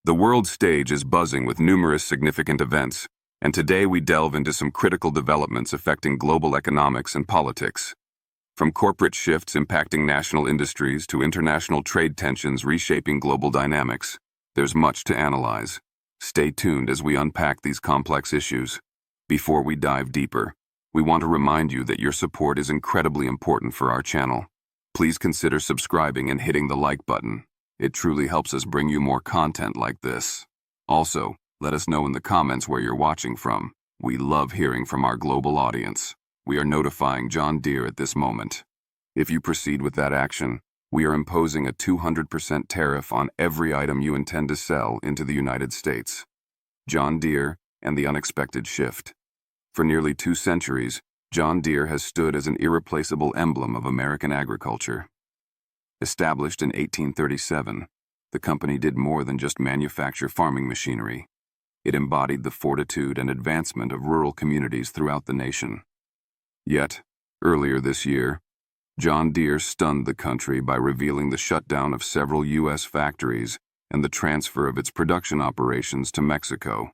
The world stage is buzzing with numerous significant events, and today we delve into some critical developments affecting global economics and politics. From corporate shifts impacting national industries to international trade tensions reshaping global dynamics, there's much to analyze. Stay tuned as we unpack these complex issues. Before we dive deeper, we want to remind you that your support is incredibly important for our channel. Please consider subscribing and hitting the like button. It truly helps us bring you more content like this. Also, let us know in the comments where you're watching from. We love hearing from our global audience. We are notifying John Deere at this moment. If you proceed with that action, we are imposing a 200% tariff on every item you intend to sell into the United States. John Deere and the unexpected shift. For nearly 2 centuries, John Deere has stood as an irreplaceable emblem of American agriculture. Established in 1837, the company did more than just manufacture farming machinery. It embodied the fortitude and advancement of rural communities throughout the nation. Yet, earlier this year, John Deere stunned the country by revealing the shutdown of several U.S. factories and the transfer of its production operations to Mexico.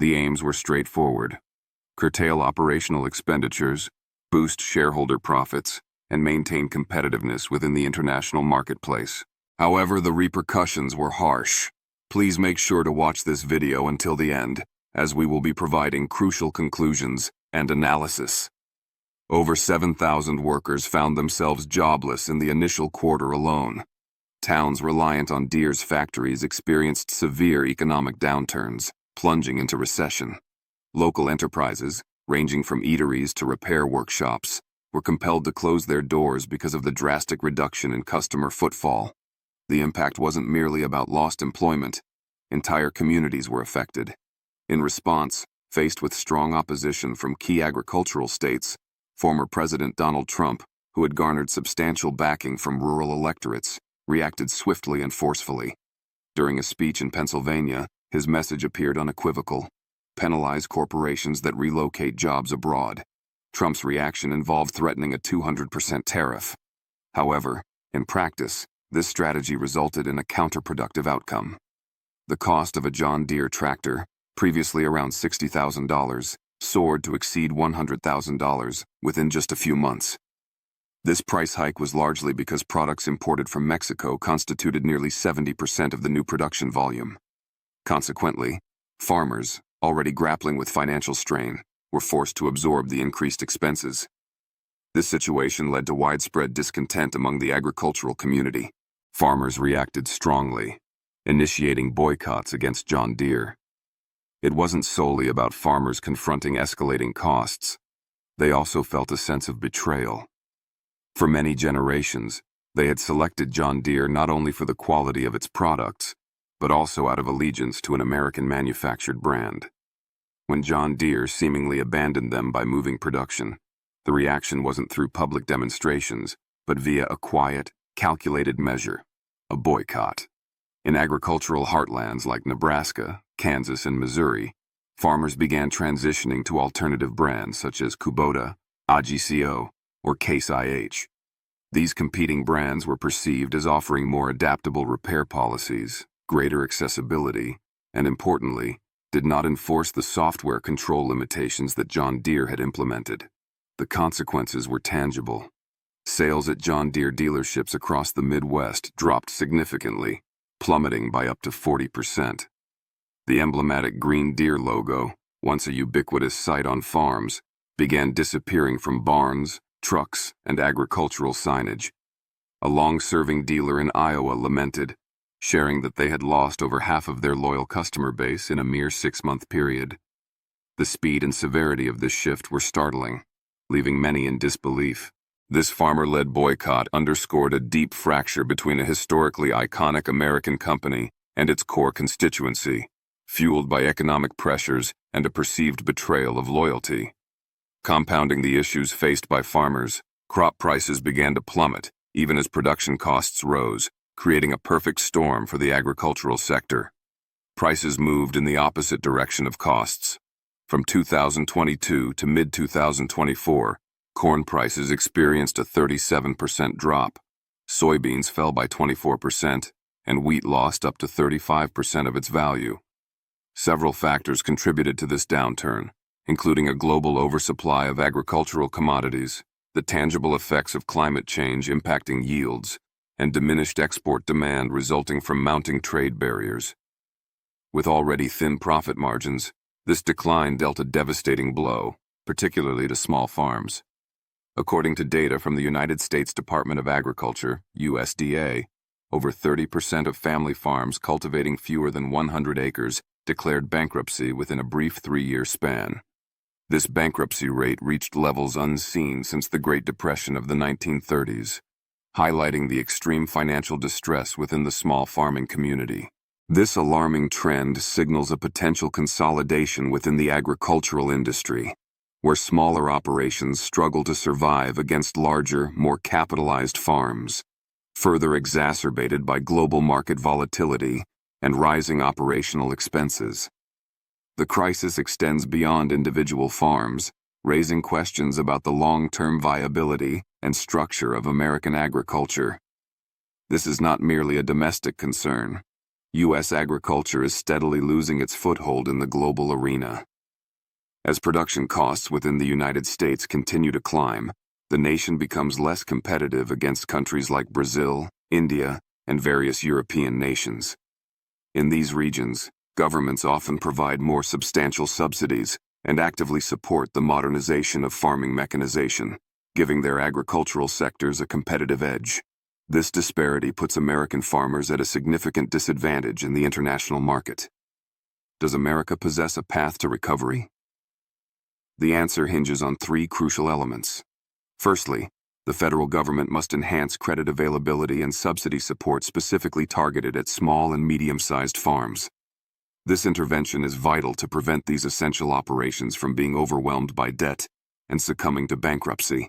The aims were straightforward: curtail operational expenditures, boost shareholder profits, and maintain competitiveness within the international marketplace. However, the repercussions were harsh. Please make sure to watch this video until the end, as we will be providing crucial conclusions and analysis. Over 7,000 workers found themselves jobless in the initial quarter alone. Towns reliant on Deere's factories experienced severe economic downturns, plunging into recession. Local enterprises, ranging from eateries to repair workshops, were compelled to close their doors because of the drastic reduction in customer footfall. The impact wasn't merely about lost employment. Entire communities were affected. In response, faced with strong opposition from key agricultural states, former President Donald Trump, who had garnered substantial backing from rural electorates, reacted swiftly and forcefully. During a speech in Pennsylvania, his message appeared unequivocal: penalize corporations that relocate jobs abroad. Trump's reaction involved threatening a 200% tariff. However, in practice, this strategy resulted in a counterproductive outcome. The cost of a John Deere tractor, previously around $60,000, soared to exceed $100,000 within just a few months. This price hike was largely because products imported from Mexico constituted nearly 70% of the new production volume. Consequently, farmers, already grappling with financial strain, were forced to absorb the increased expenses. This situation led to widespread discontent among the agricultural community. Farmers reacted strongly, initiating boycotts against John Deere. It wasn't solely about farmers confronting escalating costs. They also felt a sense of betrayal. For many generations, they had selected John Deere not only for the quality of its products, but also out of allegiance to an American-manufactured brand. When John Deere seemingly abandoned them by moving production, the reaction wasn't through public demonstrations, but via a quiet, calculated measure: a boycott. In agricultural heartlands like Nebraska, Kansas, and Missouri, farmers began transitioning to alternative brands such as Kubota, AGCO, or Case IH. These competing brands were perceived as offering more adaptable repair policies, greater accessibility, and importantly, did not enforce the software control limitations that John Deere had implemented. The consequences were tangible. Sales at John Deere dealerships across the Midwest dropped significantly, plummeting by up to 40%. The emblematic green Deere logo, once a ubiquitous sight on farms, began disappearing from barns, trucks, and agricultural signage. A long-serving dealer in Iowa lamented, sharing that they had lost over half of their loyal customer base in a mere 6-month period. The speed and severity of this shift were startling, leaving many in disbelief. This farmer-led boycott underscored a deep fracture between a historically iconic American company and its core constituency, fueled by economic pressures and a perceived betrayal of loyalty. Compounding the issues faced by farmers, crop prices began to plummet, even as production costs rose, creating a perfect storm for the agricultural sector. Prices moved in the opposite direction of costs. From 2022 to mid-2024, corn prices experienced a 37% drop, soybeans fell by 24%, and wheat lost up to 35% of its value. Several factors contributed to this downturn, including a global oversupply of agricultural commodities, the tangible effects of climate change impacting yields, and diminished export demand resulting from mounting trade barriers. With already thin profit margins, this decline dealt a devastating blow, particularly to small farms. According to data from the United States Department of Agriculture, USDA, over 30% of family farms cultivating fewer than 100 acres declared bankruptcy within a brief 3-year span. This bankruptcy rate reached levels unseen since the Great Depression of the 1930s, highlighting the extreme financial distress within the small farming community. This alarming trend signals a potential consolidation within the agricultural industry, where smaller operations struggle to survive against larger, more capitalized farms, further exacerbated by global market volatility and rising operational expenses. The crisis extends beyond individual farms, raising questions about the long-term viability and structure of American agriculture. This is not merely a domestic concern. U.S. agriculture is steadily losing its foothold in the global arena. As production costs within the United States continue to climb, the nation becomes less competitive against countries like Brazil, India, and various European nations. In these regions, governments often provide more substantial subsidies and actively support the modernization of farming mechanization, giving their agricultural sectors a competitive edge. This disparity puts American farmers at a significant disadvantage in the international market. Does America possess a path to recovery? The answer hinges on 3 crucial elements. Firstly, the federal government must enhance credit availability and subsidy support specifically targeted at small and medium-sized farms. This intervention is vital to prevent these essential operations from being overwhelmed by debt and succumbing to bankruptcy.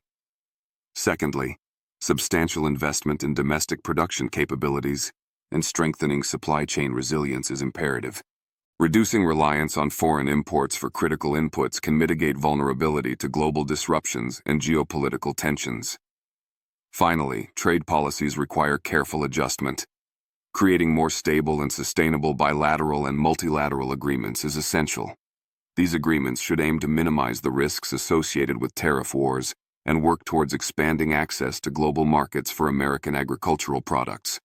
Secondly, substantial investment in domestic production capabilities and strengthening supply chain resilience is imperative. Reducing reliance on foreign imports for critical inputs can mitigate vulnerability to global disruptions and geopolitical tensions. Finally, trade policies require careful adjustment. Creating more stable and sustainable bilateral and multilateral agreements is essential. These agreements should aim to minimize the risks associated with tariff wars and work towards expanding access to global markets for American agricultural products.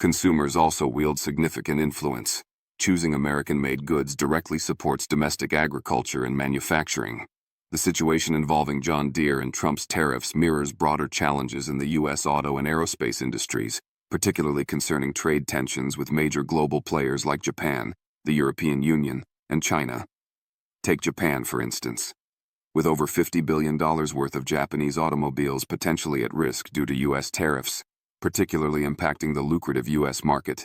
Consumers also wield significant influence. Choosing American-made goods directly supports domestic agriculture and manufacturing. The situation involving John Deere and Trump's tariffs mirrors broader challenges in the U.S. auto and aerospace industries, particularly concerning trade tensions with major global players like Japan, the European Union, and China. Take Japan, for instance. With over $50 billion worth of Japanese automobiles potentially at risk due to U.S. tariffs, particularly impacting the lucrative U.S. market,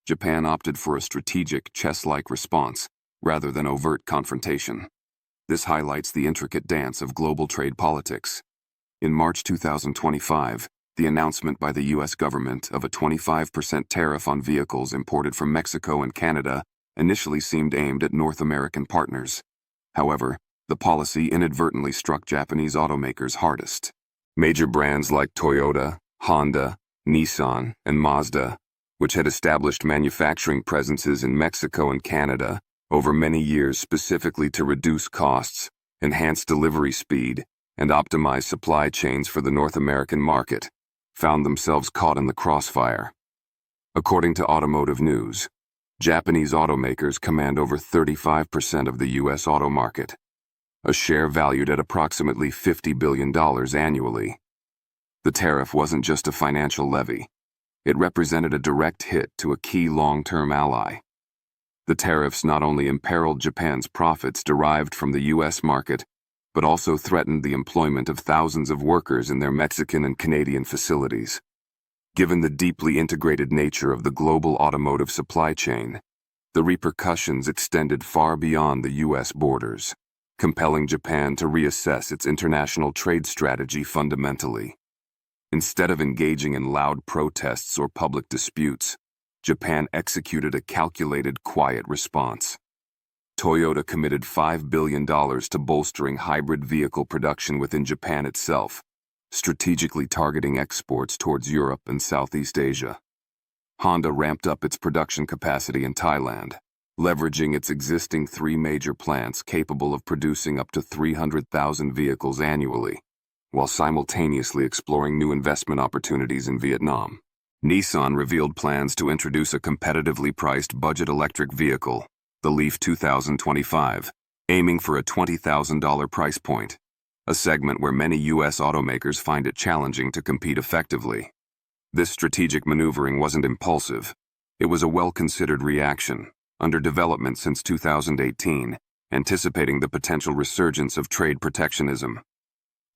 Japan opted for a strategic, chess-like response rather than overt confrontation. This highlights the intricate dance of global trade politics. In March 2025, the announcement by the U.S. government of a 25% tariff on vehicles imported from Mexico and Canada initially seemed aimed at North American partners. However, the policy inadvertently struck Japanese automakers hardest. Major brands like Toyota, Honda, Nissan, and Mazda, which had established manufacturing presences in Mexico and Canada over many years specifically to reduce costs, enhance delivery speed, and optimize supply chains for the North American market, found themselves caught in the crossfire. According to Automotive News, Japanese automakers command over 35% of the U.S. auto market, a share valued at approximately $50 billion annually. The tariff wasn't just a financial levy. It represented a direct hit to a key long-term ally. The tariffs not only imperiled Japan's profits derived from the U.S. market, but also threatened the employment of thousands of workers in their Mexican and Canadian facilities. Given the deeply integrated nature of the global automotive supply chain, the repercussions extended far beyond the U.S. borders, compelling Japan to reassess its international trade strategy fundamentally. Instead of engaging in loud protests or public disputes, Japan executed a calculated, quiet response. Toyota committed $5 billion to bolstering hybrid vehicle production within Japan itself, strategically targeting exports towards Europe and Southeast Asia. Honda ramped up its production capacity in Thailand, leveraging its existing 3 major plants capable of producing up to 300,000 vehicles annually, while simultaneously exploring new investment opportunities in Vietnam. Nissan revealed plans to introduce a competitively priced budget electric vehicle, the Leaf 2025, aiming for a $20,000 price point, a segment where many U.S. automakers find it challenging to compete effectively. This strategic maneuvering wasn't impulsive. It was a well-considered reaction, under development since 2018, anticipating the potential resurgence of trade protectionism.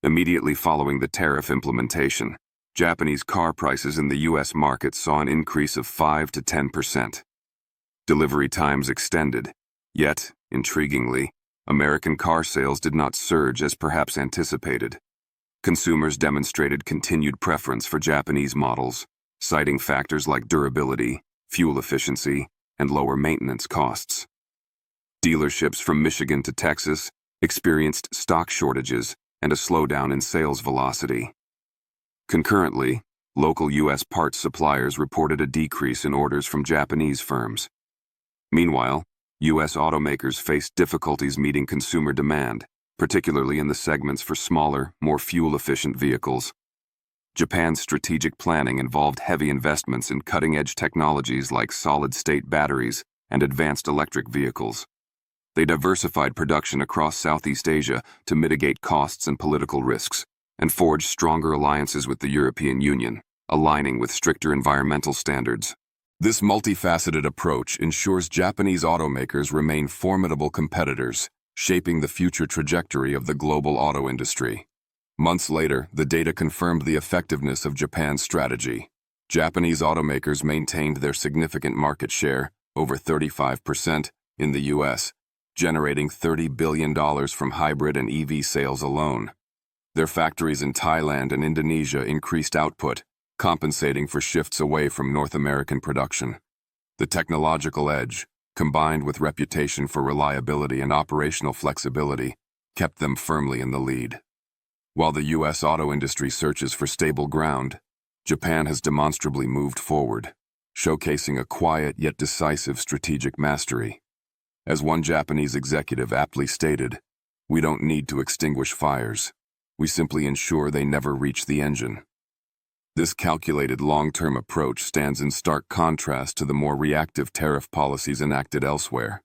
Immediately following the tariff implementation, Japanese car prices in the U.S. market saw an increase of 5 to 10%. Delivery times extended, yet, intriguingly, American car sales did not surge as perhaps anticipated. Consumers demonstrated continued preference for Japanese models, citing factors like durability, fuel efficiency, and lower maintenance costs. Dealerships from Michigan to Texas experienced stock shortages and a slowdown in sales velocity. Concurrently, local U.S. parts suppliers reported a decrease in orders from Japanese firms. Meanwhile, U.S. automakers faced difficulties meeting consumer demand, particularly in the segments for smaller, more fuel-efficient vehicles. Japan's strategic planning involved heavy investments in cutting-edge technologies like solid-state batteries and advanced electric vehicles. They diversified production across Southeast Asia to mitigate costs and political risks, and forged stronger alliances with the European Union, aligning with stricter environmental standards. This multifaceted approach ensures Japanese automakers remain formidable competitors, shaping the future trajectory of the global auto industry. Months later, the data confirmed the effectiveness of Japan's strategy. Japanese automakers maintained their significant market share, over 35%, in the U.S., generating $30 billion from hybrid and EV sales alone. Their factories in Thailand and Indonesia increased output, compensating for shifts away from North American production. The technological edge, combined with reputation for reliability and operational flexibility, kept them firmly in the lead. While the U.S. auto industry searches for stable ground, Japan has demonstrably moved forward, showcasing a quiet yet decisive strategic mastery. As one Japanese executive aptly stated, "We don't need to extinguish fires. We simply ensure they never reach the engine." This calculated long-term approach stands in stark contrast to the more reactive tariff policies enacted elsewhere.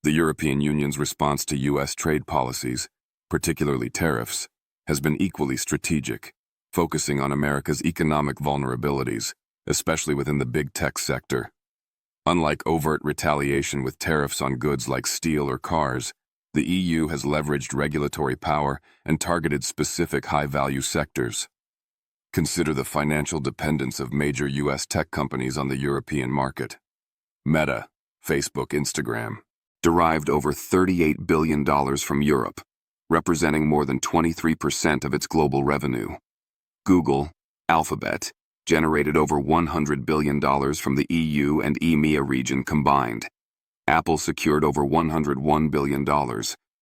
The European Union's response to U.S. trade policies, particularly tariffs, has been equally strategic, focusing on America's economic vulnerabilities, especially within the big tech sector. Unlike overt retaliation with tariffs on goods like steel or cars, the EU has leveraged regulatory power and targeted specific high-value sectors. Consider the financial dependence of major U.S. tech companies on the European market. Meta, Facebook, Instagram, derived over $38 billion from Europe, representing more than 23% of its global revenue. Google, Alphabet, generated over $100 billion from the EU and EMEA region combined. Apple secured over $101 billion,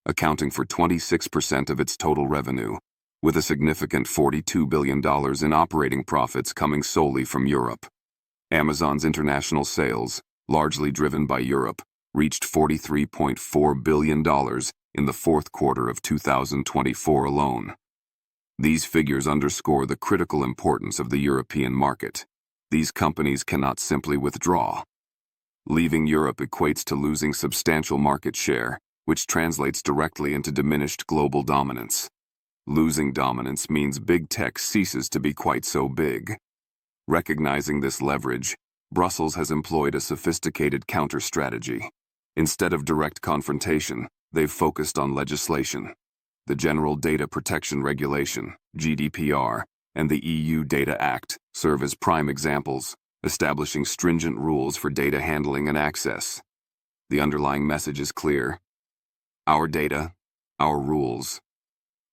accounting for 26% of its total revenue, with a significant $42 billion in operating profits coming solely from Europe. Amazon's international sales, largely driven by Europe, reached $43.4 billion in the fourth quarter of 2024 alone. These figures underscore the critical importance of the European market. These companies cannot simply withdraw. Leaving Europe equates to losing substantial market share, which translates directly into diminished global dominance. Losing dominance means big tech ceases to be quite so big. Recognizing this leverage, Brussels has employed a sophisticated counter-strategy. Instead of direct confrontation, they've focused on legislation. The General Data Protection Regulation, GDPR, and the EU Data Act serve as prime examples, establishing stringent rules for data handling and access. The underlying message is clear: our data, our rules.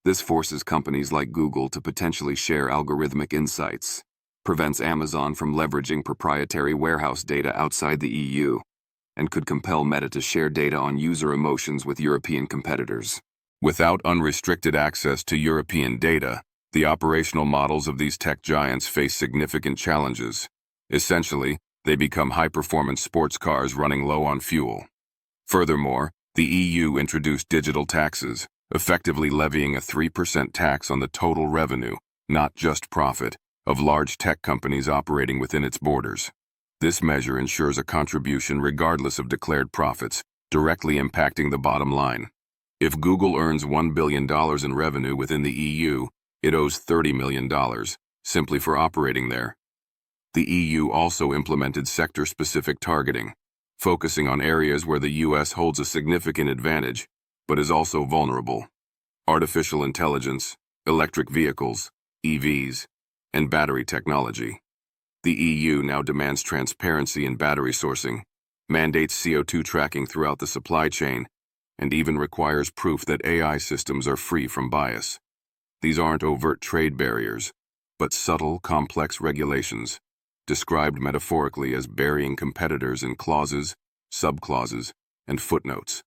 This forces companies like Google to potentially share algorithmic insights, prevents Amazon from leveraging proprietary warehouse data outside the EU, and could compel Meta to share data on user emotions with European competitors. Without unrestricted access to European data, the operational models of these tech giants face significant challenges. Essentially, They become high-performance sports cars running low on fuel. Furthermore, the EU introduced digital taxes, effectively levying a 3% tax on the total revenue, not just profit, of large tech companies operating within its borders. This measure ensures a contribution regardless of declared profits, directly impacting the bottom line. If Google earns $1 billion in revenue within the EU, it owes $30 million, simply for operating there. The EU also implemented sector-specific targeting, focusing on areas where the US holds a significant advantage, but is also vulnerable. Artificial intelligence, electric vehicles, EVs, and battery technology. The EU now demands transparency in battery sourcing, mandates CO2 tracking throughout the supply chain, and even requires proof that AI systems are free from bias. These aren't overt trade barriers, but subtle, complex regulations, described metaphorically as burying competitors in clauses, subclauses, and footnotes.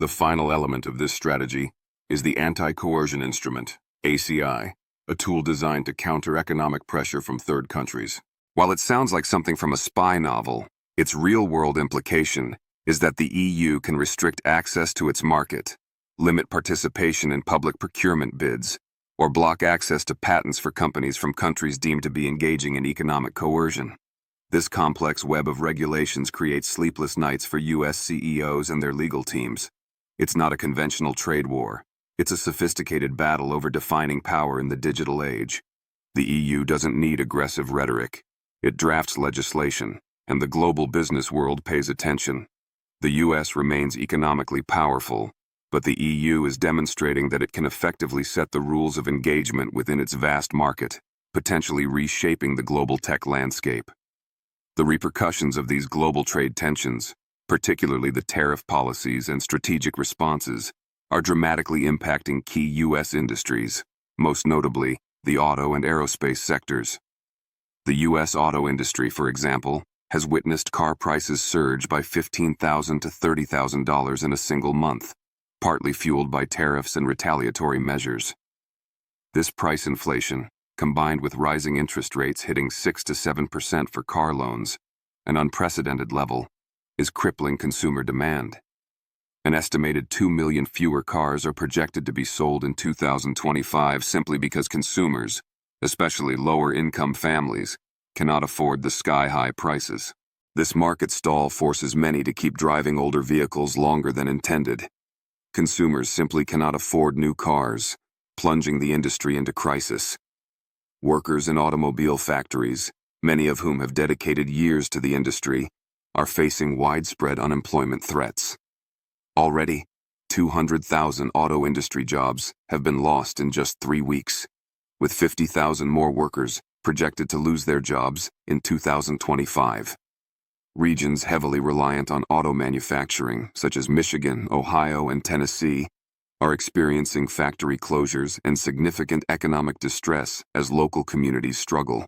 The final element of this strategy is the anti-coercion instrument, ACI, a tool designed to counter economic pressure from third countries. While it sounds like something from a spy novel, its real-world implication is that the EU can restrict access to its market, limit participation in public procurement bids, or block access to patents for companies from countries deemed to be engaging in economic coercion. This complex web of regulations creates sleepless nights for US CEOs and their legal teams. It's not a conventional trade war. It's a sophisticated battle over defining power in the digital age. The EU doesn't need aggressive rhetoric. It drafts legislation, and the global business world pays attention. The US remains economically powerful, but the EU is demonstrating that it can effectively set the rules of engagement within its vast market, potentially reshaping the global tech landscape. The repercussions of these global trade tensions, particularly the tariff policies and strategic responses, are dramatically impacting key US industries, most notably the auto and aerospace sectors. The US auto industry, for example, has witnessed car prices surge by $15,000 to $30,000 in a single month, partly fueled by tariffs and retaliatory measures. This price inflation, combined with rising interest rates hitting 6 to 7% for car loans, an unprecedented level, is crippling consumer demand. An estimated 2 million fewer cars are projected to be sold in 2025 simply because consumers, especially lower-income families, cannot afford the sky-high prices. This market stall forces many to keep driving older vehicles longer than intended. Consumers simply cannot afford new cars, plunging the industry into crisis. Workers in automobile factories, many of whom have dedicated years to the industry, are facing widespread unemployment threats. Already, 200,000 auto industry jobs have been lost in just 3 weeks, with 50,000 more workers projected to lose their jobs in 2025. Regions heavily reliant on auto manufacturing, such as Michigan, Ohio, and Tennessee, are experiencing factory closures and significant economic distress as local communities struggle.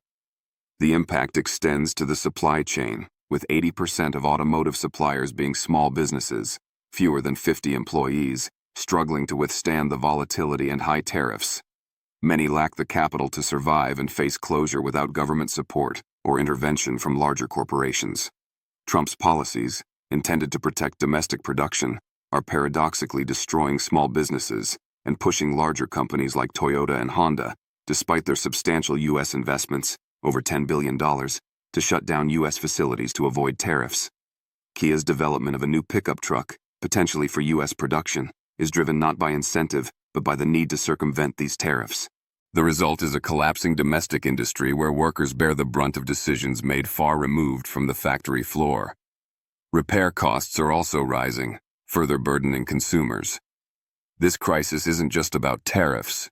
The impact extends to the supply chain, with 80% of automotive suppliers being small businesses, fewer than 50 employees, struggling to withstand the volatility and high tariffs. Many lack the capital to survive and face closure without government support or intervention from larger corporations. Trump's policies, intended to protect domestic production, are paradoxically destroying small businesses and pushing larger companies like Toyota and Honda, despite their substantial U.S. investments, over $10 billion, to shut down U.S. facilities to avoid tariffs. Kia's development of a new pickup truck, potentially for U.S. production, is driven not by incentive, but by the need to circumvent these tariffs. The result is a collapsing domestic industry where workers bear the brunt of decisions made far removed from the factory floor. Repair costs are also rising, further burdening consumers. This crisis isn't just about tariffs.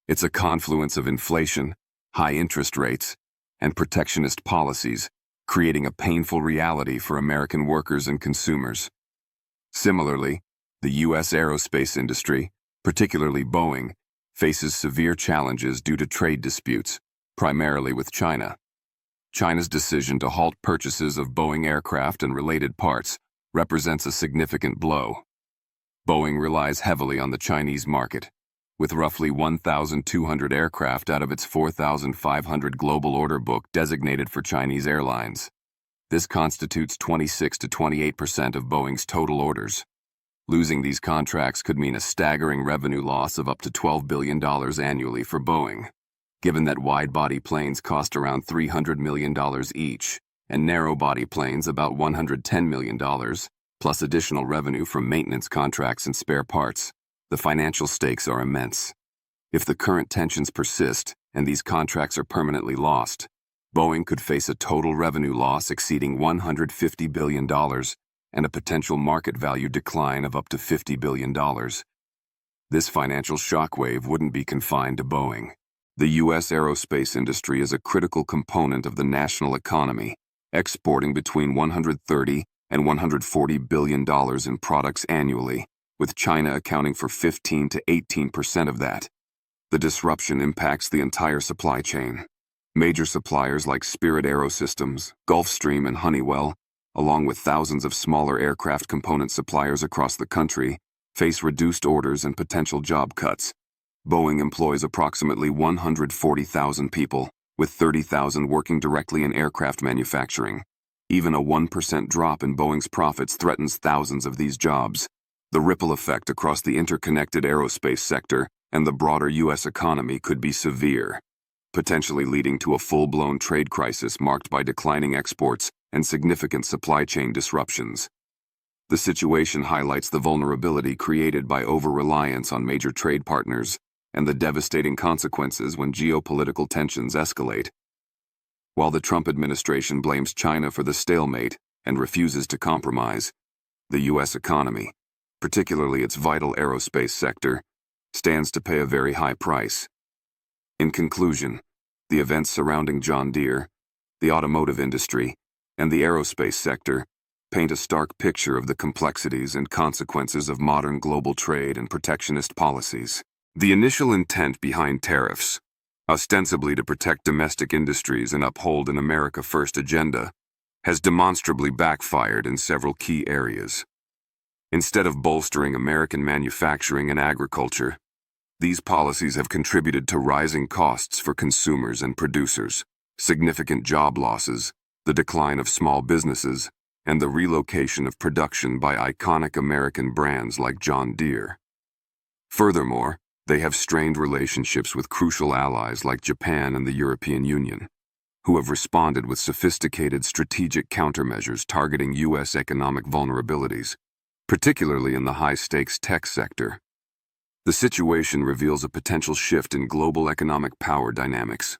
It's a confluence of inflation, high interest rates, and protectionist policies, creating a painful reality for American workers and consumers. Similarly, the U.S. aerospace industry, particularly Boeing, faces severe challenges due to trade disputes, primarily with China. China's decision to halt purchases of Boeing aircraft and related parts represents a significant blow. Boeing relies heavily on the Chinese market, with roughly 1,200 aircraft out of its 4,500 global order book designated for Chinese airlines. This constitutes 26 to 28% of Boeing's total orders. Losing these contracts could mean a staggering revenue loss of up to $12 billion annually for Boeing, given that wide-body planes cost around $300 million each, and narrow-body planes about $110 million, plus additional revenue from maintenance contracts and spare parts. The financial stakes are immense. If the current tensions persist and these contracts are permanently lost, Boeing could face a total revenue loss exceeding $150 billion and a potential market value decline of up to $50 billion. This financial shockwave wouldn't be confined to Boeing. The U.S. aerospace industry is a critical component of the national economy, exporting between $130 and $140 billion in products annually, with China accounting for 15 to 18% of that. The disruption impacts the entire supply chain. Major suppliers like Spirit AeroSystems, Gulfstream, and Honeywell, along with thousands of smaller aircraft component suppliers across the country, face reduced orders and potential job cuts. Boeing employs approximately 140,000 people, with 30,000 working directly in aircraft manufacturing. Even a 1% drop in Boeing's profits threatens thousands of these jobs. The ripple effect across the interconnected aerospace sector and the broader U.S. economy could be severe, potentially leading to a full-blown trade crisis marked by declining exports and significant supply chain disruptions. The situation highlights the vulnerability created by over-reliance on major trade partners and the devastating consequences when geopolitical tensions escalate. While the Trump administration blames China for the stalemate and refuses to compromise, the U.S. economy, particularly its vital aerospace sector, stands to pay a very high price. In conclusion, the events surrounding John Deere, the automotive industry, and the aerospace sector paint a stark picture of the complexities and consequences of modern global trade and protectionist policies. The initial intent behind tariffs, ostensibly to protect domestic industries and uphold an America First agenda, has demonstrably backfired in several key areas. Instead of bolstering American manufacturing and agriculture, these policies have contributed to rising costs for consumers and producers, significant job losses, the decline of small businesses, and the relocation of production by iconic American brands like John Deere. Furthermore, they have strained relationships with crucial allies like Japan and the European Union, who have responded with sophisticated strategic countermeasures targeting U.S. economic vulnerabilities, particularly in the high-stakes tech sector. The situation reveals a potential shift in global economic power dynamics.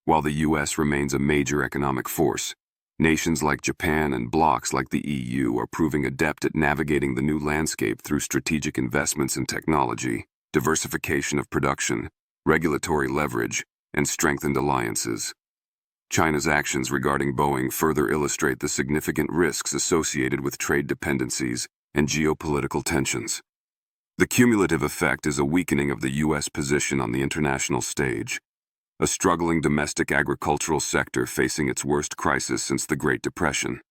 While the U.S. remains a major economic force, nations like Japan and blocs like the EU are proving adept at navigating the new landscape through strategic investments in technology, diversification of production, regulatory leverage, and strengthened alliances. China's actions regarding Boeing further illustrate the significant risks associated with trade dependencies and geopolitical tensions. The cumulative effect is a weakening of the U.S. position on the international stage, a struggling domestic agricultural sector facing its worst crisis since the Great Depression,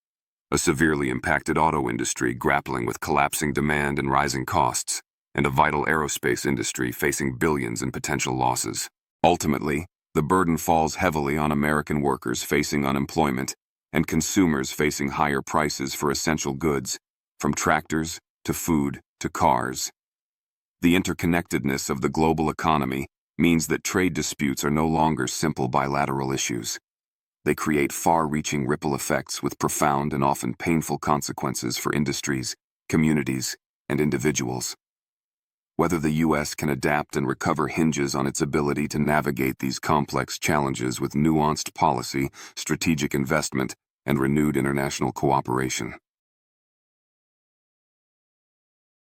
a severely impacted auto industry grappling with collapsing demand and rising costs, and a vital aerospace industry facing billions in potential losses. Ultimately, the burden falls heavily on American workers facing unemployment and consumers facing higher prices for essential goods, from tractors to food to cars. The interconnectedness of the global economy means that trade disputes are no longer simple bilateral issues. They create far-reaching ripple effects with profound and often painful consequences for industries, communities, and individuals. Whether the U.S. can adapt and recover hinges on its ability to navigate these complex challenges with nuanced policy, strategic investment, and renewed international cooperation.